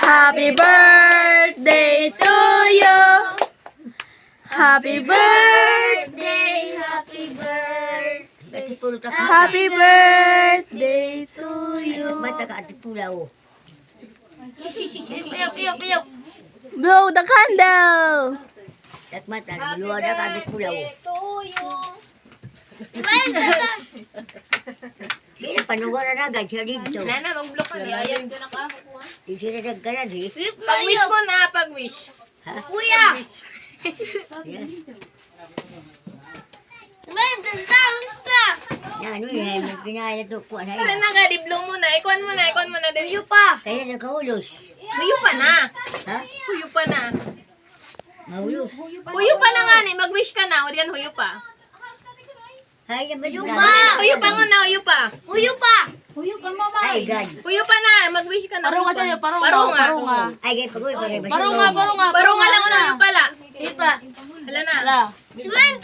Happy birthday to you. Happy birthday, happy birthday. Happy birthday to you. Mata ka ati pulaw. Blow the candle. Tat mata, luwa na ka ati pulaw. Sino panugo na nagad siya dito? Nana, mag-block ka na. Ayan ko na kakuha. Di sila nagkanan eh. Pag-wish ko na, pag-wish. Ha? Kuya! Yan. Basta! Na ano yun, may pinaya to kuha na Kaya yun. na nga, di-blow mo na. Ikuan mo na. Huyo pa. Kaya nagkaulos. Huyo pa na. Ha? Huyo pa na. Maulos. Huyo pa na nga ni. Mag-wish ka na. O diyan, huyo pa. Ay, naman Huyo pa nga na, huyo pa. Huyo ka mama. Ay, God. Huyo pa na. Mag-wish ka na. Parong nga dyan, parong nga. Ay, gay, pag-uwi, pag-uwi. Parong nga. Parang nga lang na huyo pala. Huyo pa. Hala na. Ala. Si Man,